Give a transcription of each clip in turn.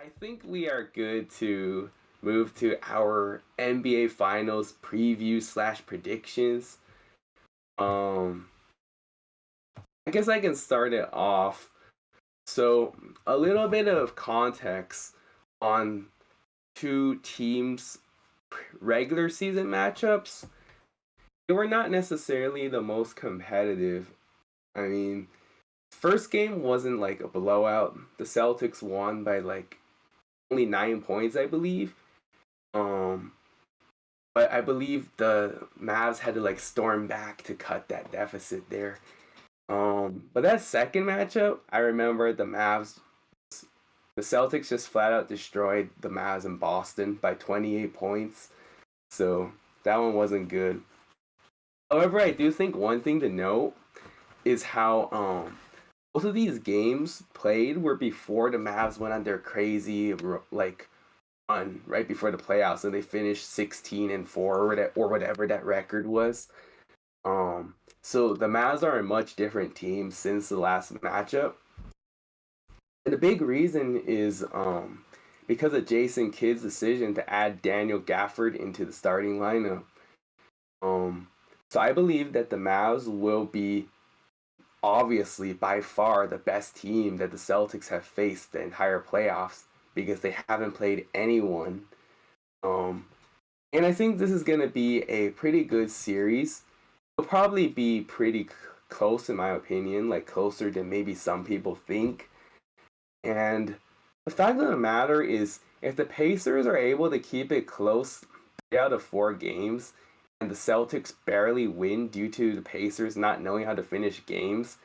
I think we are good to move to our NBA Finals preview slash predictions. Um, I guess I can start it off. So, a little bit of context on two teams' regular season matchups. They were not necessarily the most competitive. I mean, first game wasn't like a blowout. The Celtics won by like only 9 points, I believe. Um, but I believe the Mavs had to like storm back to cut that deficit there. But that second matchup, I remember the Celtics just flat out destroyed the Mavs in Boston by 28 points. So that one wasn't good. However, I do think one thing to note is how both of these games played were before the Mavs went on their crazy like run right before the playoffs, and they finished 16-4 or whatever that record was. So the Mavs are a much different team since the last matchup. And the big reason is because of Jason Kidd's decision to add Daniel Gafford into the starting lineup. Um, so I believe that the Mavs will be obviously by far the best team that the Celtics have faced the entire playoffs because they haven't played anyone. Um, and I think this is going to be a pretty good series. It'll probably be pretty close in my opinion, like closer than maybe some people think. And the fact of the matter is, if the Pacers are able to keep it close 3 out of 4 games, and the Celtics barely win due to the Pacers not knowing how to finish games,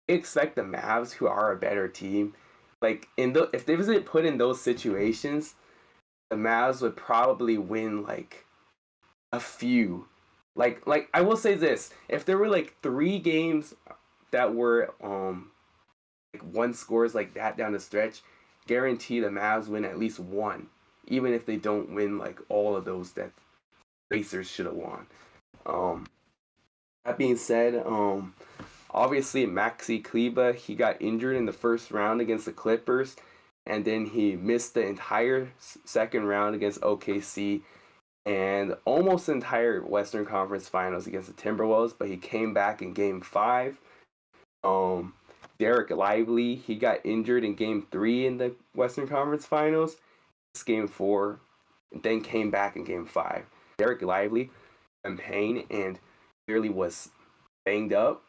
I expect the Mavs, who are a better team, like if they wasn't put in those situations, the Mavs would probably win like a few. Like I will say this: if there were like 3 games that were like one scores like that down the stretch, guarantee the Mavs win at least one, even if they don't win like all of those that Pacers should have won. Um, that being said, obviously Maxi Kleba he got injured in the first round against the Clippers, and then he missed the entire second round against OKC and almost the entire Western Conference Finals against the Timberwolves, but he came back in Game Five. Um, Derek Lively he got injured in Game Three in the Western Conference Finals. This Game Four, and then came back in Game Five. Derek Lively in pain and clearly was banged up,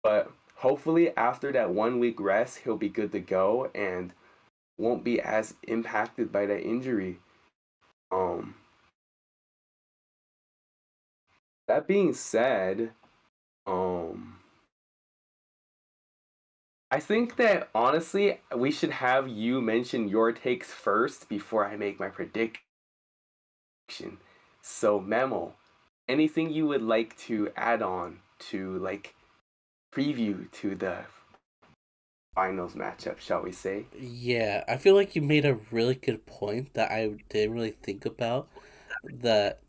but hopefully after that 1 week rest, he'll be good to go and won't be as impacted by that injury. Um, that being said, um, I think that honestly, we should have you mention your takes first before I make my prediction. So, Memo, anything you would like to add on to like preview to the finals matchup, shall we say? Yeah, I feel like you made a really good point that I didn't really think about. That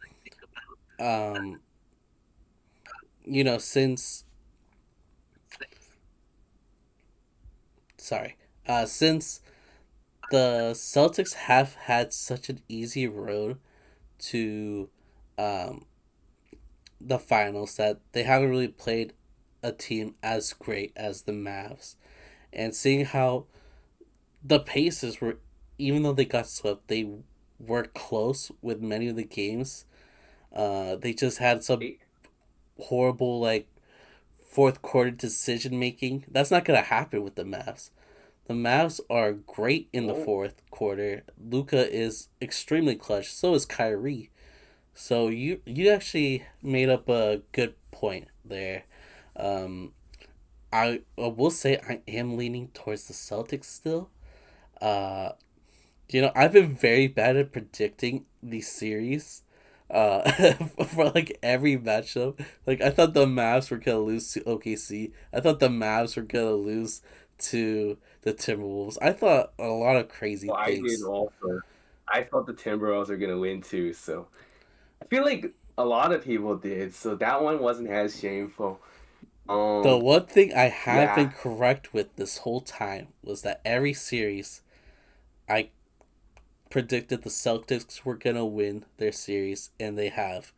um, since sorry, since the Celtics have had such an easy road to um the finals that they haven't really played a team as great as the Mavs, and seeing how the Pacers were, even though they got swept, they were close with many of the games. They just had some horrible like fourth quarter decision making. That's not gonna happen with the Mavs. The Mavs are great in the Oh, fourth quarter. Luka is extremely clutch. So is Kyrie. So you actually made up a good point there. Um, I will say I am leaning towards the Celtics still. Uh, I've been very bad at predicting these series. For like every matchup, like I thought the Mavs were gonna lose to OKC. I thought the Mavs were gonna lose to the Timberwolves. I thought a lot of crazy well, I did things. also. I thought the Timberwolves are gonna win too, so I feel like a lot of people did. So that one wasn't as shameful. The Um, one thing I have been yeah, correct with this whole time was that every series I predicted the Celtics were gonna win their series, and they have.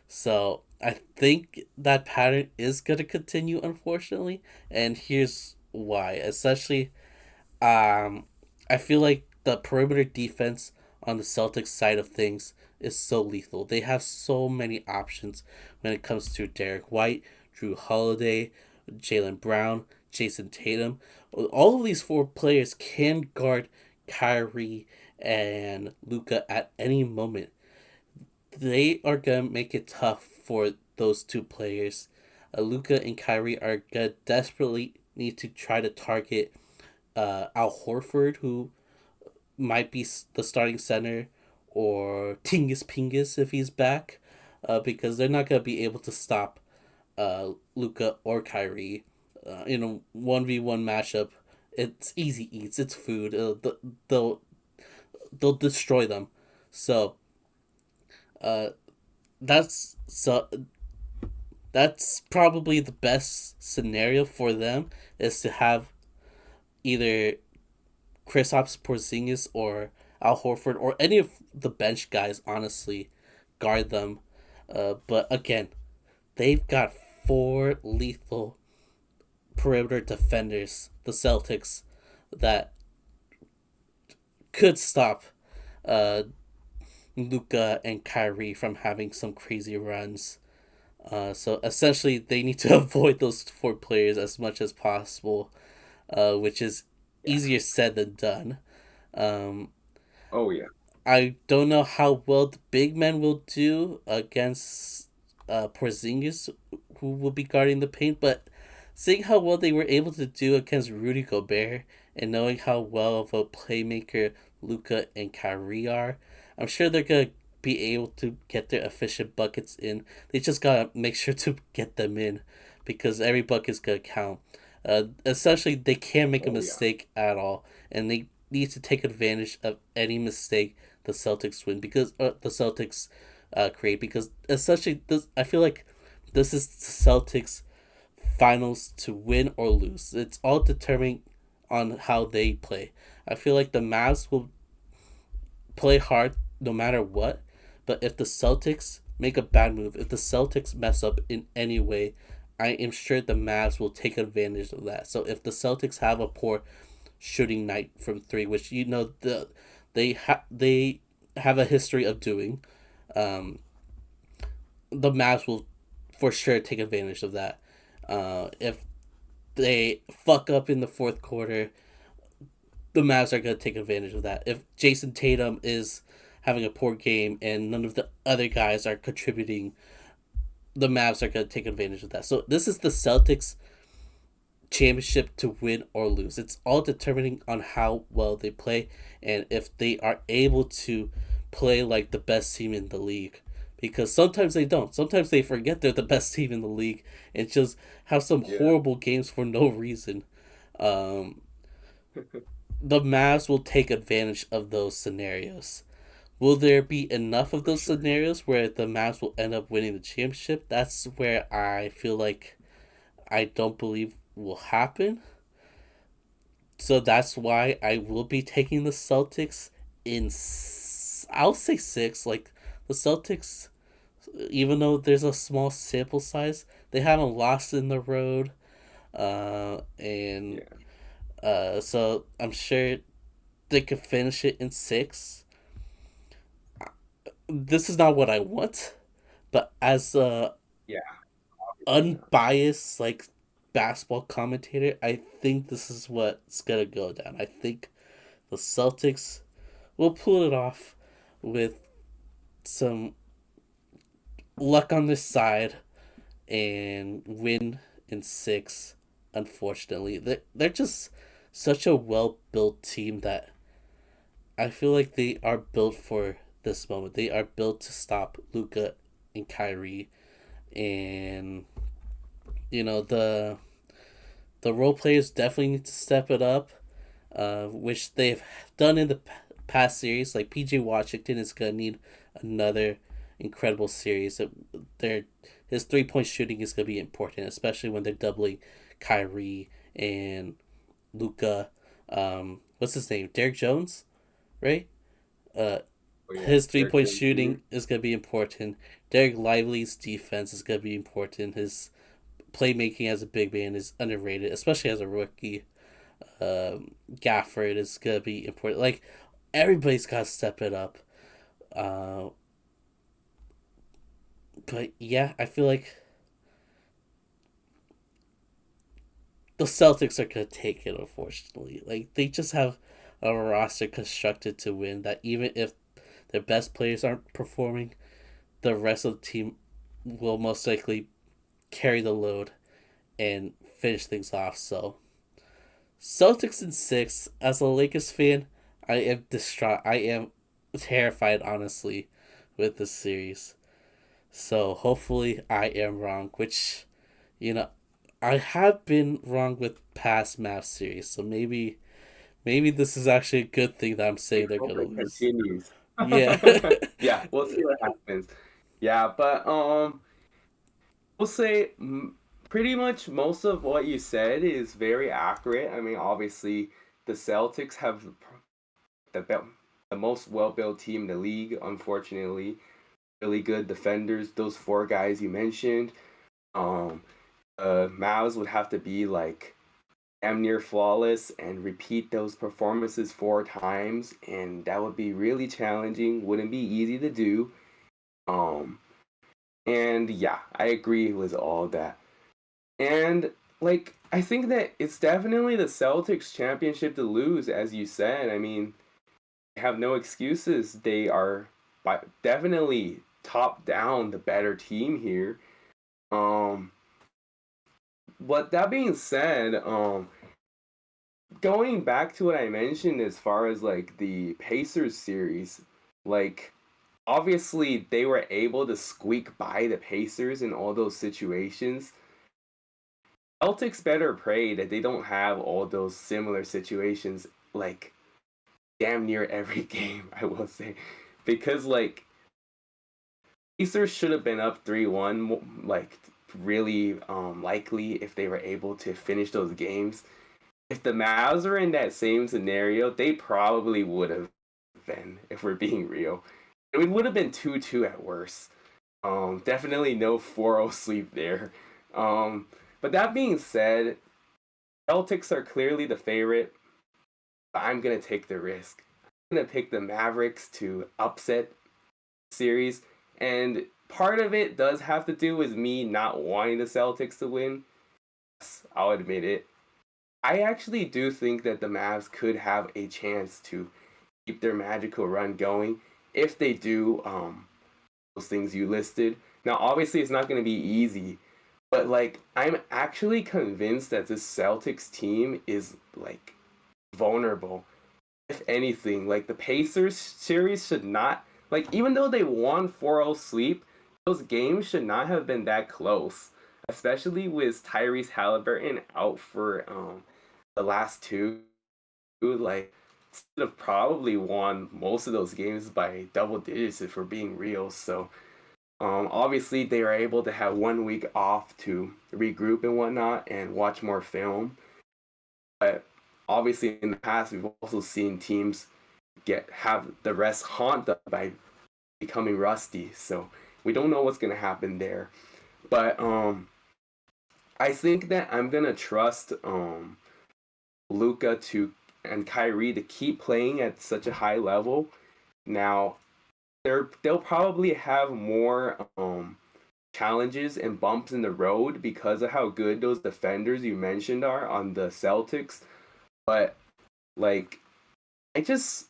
So I think that pattern is gonna continue, unfortunately, and here's why. Especially, um, I feel like the perimeter defense on the Celtics side of things is so lethal. They have so many options when it comes to Derek White, Drew Holiday, Jaylen Brown, Jason Tatum. All of these four players can guard Kyrie and Luka at any moment. They are gonna make it tough for those two players. Luka and Kyrie are gonna desperately need to try to target Al Horford, who might be the starting center, or Tingus Pingus if he's back, because they're not gonna be able to stop Luka or Kyrie in a 1v1 matchup. It's easy eats. It's food. They'll they'll destroy them. So uh, that's so that's probably the best scenario for them, is to have either Kristaps Porzingis or Al Horford or any of the bench guys, honestly, guard them. But again, they've got four lethal perimeter defenders, the Celtics, that could stop uh, Luka and Kyrie from having some crazy runs. So essentially, they need to avoid those four players as much as possible, which is Yeah. easier said than done. Um, Oh yeah. I don't know how well the big men will do against Porzingis, who will be guarding the paint, but seeing how well they were able to do against Rudy Gobert, and knowing how well of a playmaker Luka and Kyrie are, I'm sure they're gonna be able to get their efficient buckets in. They just gotta make sure to get them in, because every bucket's gonna count. Essentially, they can't make a Oh yeah. mistake at all, and they need to take advantage of any mistake the Celtics win, because the Celtics create, because essentially this, I feel like this is the Celtics finals to win or lose. It's all determined on how they play. I feel like the Mavs will play hard no matter what, but if the Celtics make a bad move, if the Celtics mess up in any way, I am sure the Mavs will take advantage of that. So if the Celtics have a poor shooting night from three, which they have a history of doing, um, the Mavs will for sure take advantage of that. If they fuck up in the fourth quarter, the Mavs are going to take advantage of that. If Jason Tatum is having a poor game and none of the other guys are contributing, the Mavs are going to take advantage of that. So this is the Celtics championship to win or lose. It's all determining on how well they play, and if they are able to play like the best team in the league. Because sometimes they don't. Sometimes they forget they're the best team in the league and just have some Yeah. horrible games for no reason. Um, the Mavs will take advantage of those scenarios. Will there be enough of For those sure. scenarios where the Mavs will end up winning the championship? That's where I feel like I don't believe will happen. So that's why I will be taking the Celtics in. I'll say six. Like the Celtics, even though there's a small sample size, they haven't lost in the road, and Yeah. so I'm sure they could finish it in six. This is not what I want, but as a Yeah. Obviously not. unbiased like basketball commentator, I think this is what's gonna go down. I think the Celtics will pull it off with some luck on their side and win in six. Unfortunately, they're just such a well built team that I feel like they are built for this moment. They are built to stop Luka and Kyrie, and the role players definitely need to step it up, which they've done in the past series. Like PJ Washington is gonna need another incredible series. Their his 3 point shooting is gonna be important, especially when they're doubling Kyrie and Luca. What's his name? Derek Jones, right? Uh, Oh yeah, his 3 point Kirkland Jr. shooting is going to be important. Derek Lively's defense is going to be important. His playmaking as a big man is underrated, especially as a rookie. Gafford is going to be important. Like, everybody's got to step it up. Uh, but yeah, I feel like the Celtics are going to take it, unfortunately. Like, they just have a roster constructed to win that even if their best players aren't performing, the rest of the team will most likely carry the load and finish things off. So, Celtics in six. As a Lakers fan, I am distraught. I am terrified, honestly, with this series. So, hopefully, I am wrong, which, you know, I have been wrong with past Mavs series. So, maybe this is actually a good thing that I'm saying they're Hope going to it lose. continues. Yeah. Yeah, we'll see what happens. Yeah, but we'll say pretty much most of what you said is very accurate. I mean, obviously, the Celtics have the be- the most well-built team in the league. Unfortunately, really good defenders. Those four guys you mentioned. Um, Mavs would have to be like damn near flawless and repeat those performances 4 times, and that would be really challenging. Wouldn't be easy to do. Um, and yeah, I agree with all that. And like, I think that it's definitely the Celtics championship to lose, as you said. I mean, they have no excuses. They are definitely top down the better team here. Um, but that being said, going back to what I mentioned as far as like the Pacers series, like obviously they were able to squeak by the Pacers in all those situations. Celtics better pray that they don't have all those similar situations like damn near every game, I will say. Because like Pacers should have been up 3-1 like really likely if they were able to finish those games. If the Mavs were in that same scenario, they probably would have been, if we're being real. It would have been 2-2 at worst. Definitely no 4-0 sleep there. But that being said, Celtics are clearly the favorite, but I'm gonna take the risk. I'm gonna pick the Mavericks to upset series, and part of it does have to do with me not wanting the Celtics to win. Yes, I'll admit it. I actually do think that the Mavs could have a chance to keep their magical run going if they do those things you listed. Now, obviously, it's not going to be easy, but like I'm actually convinced that this Celtics team is like vulnerable. If anything, like the Pacers series should not like even though they won 4-0 sleep, those games should not have been that close, especially with Tyrese Halliburton out for the last two. Like should have probably won most of those games by double digits if we're being real. So obviously they are able to have 1 week off to regroup and whatnot and watch more film. But obviously in the past we've also seen teams get have the rest haunt them by becoming rusty. So we don't know what's gonna happen there. But I think that I'm gonna trust Luca to and Kyrie to keep playing at such a high level. Now they'll probably have more challenges and bumps in the road because of how good those defenders you mentioned are on the Celtics. But like I just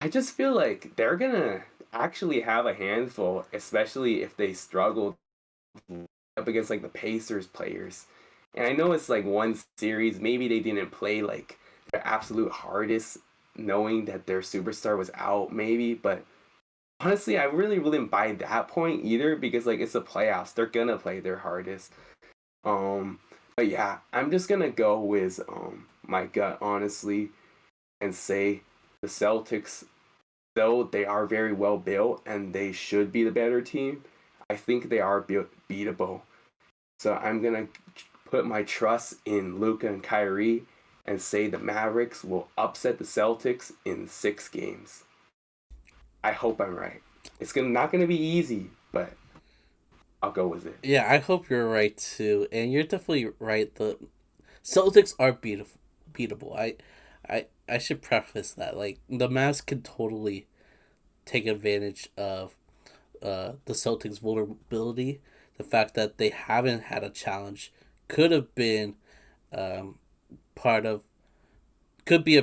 I just feel like they're gonna actually have a handful, especially if they struggle up against like the Pacers players. And I know it's like one series, maybe they didn't play like their absolute hardest, knowing that their superstar was out, maybe, but honestly, I really wouldn't buy that point either because like it's the playoffs. They're gonna play their hardest. Um, but yeah, I'm just gonna go with my gut honestly and say the Celtics, though they are very well built and they should be the better team, I think they are beatable. So I'm gonna put my trust in Luca and Kyrie and say the Mavericks will upset the Celtics in 6 games. I hope I'm right. It's not gonna be easy, but I'll go with it. Yeah, I hope you're right too, and you're definitely right. The Celtics are beatable. I should preface that. Like the Mavs can totally take advantage of the Celtics' vulnerability. The fact that they haven't had a challenge could have been um, part of could be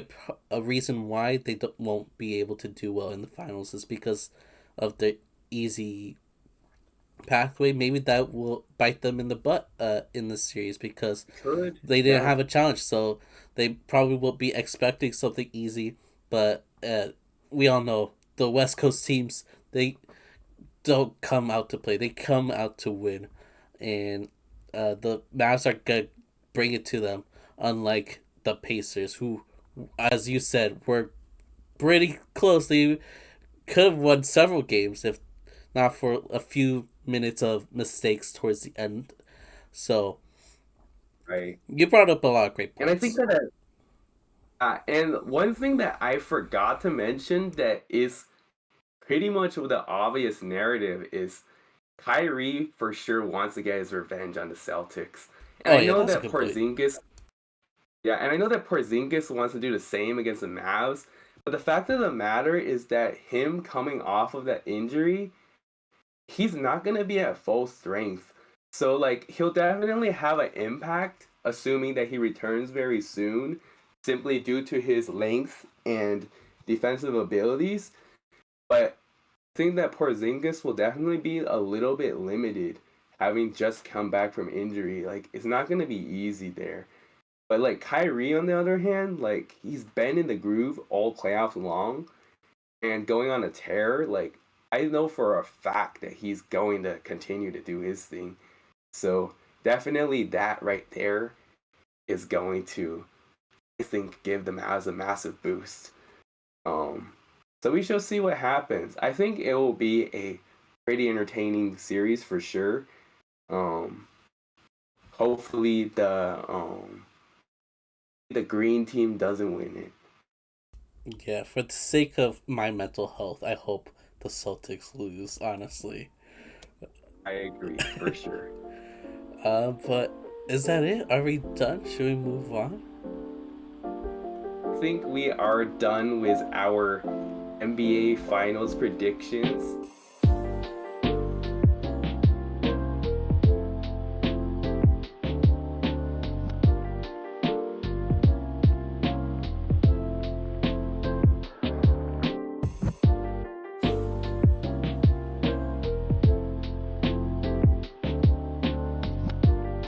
a reason why they won't be able to do well in the finals is because of the easy pathway. Maybe that will bite them in the butt in the series because Could, they didn't yeah. have a challenge, so they probably will be expecting something easy. But we all know the West Coast teams, they don't come out to play; they come out to win, and the Mavs are gonna bring it to them. Unlike the Pacers, who, as you said, were pretty close. They could have won several games if not for a few minutes of mistakes towards the end. So Right. you brought up a lot of great And I think points. that and one thing that I forgot to mention that is pretty much the obvious narrative is Kyrie for sure wants to get his revenge on the Celtics. And Oh I yeah, know that's a that good point. Porzingis wants to do the same against the Mavs, but the fact of the matter is that him coming off of that injury, he's not going to be at full strength. So like he'll definitely have an impact assuming that he returns very soon simply due to his length and defensive abilities, but I think that Porzingis will definitely be a little bit limited having just come back from injury. Like it's not going to be easy there. But like Kyrie on the other hand, like he's been in the groove all playoffs long and going on a tear, like I know for a fact that he's going to continue to do his thing. So definitely that right there is going to, I think, give the Mavs a massive boost. Um, so we shall see what happens. I think it will be a pretty entertaining series for sure. Um, hopefully the green team doesn't win it. Yeah, for the sake of my mental health, I hope the Celtics lose. Honestly, I agree for sure. but is that it? Are we done? Should we move on? I think we are done with our NBA Finals predictions.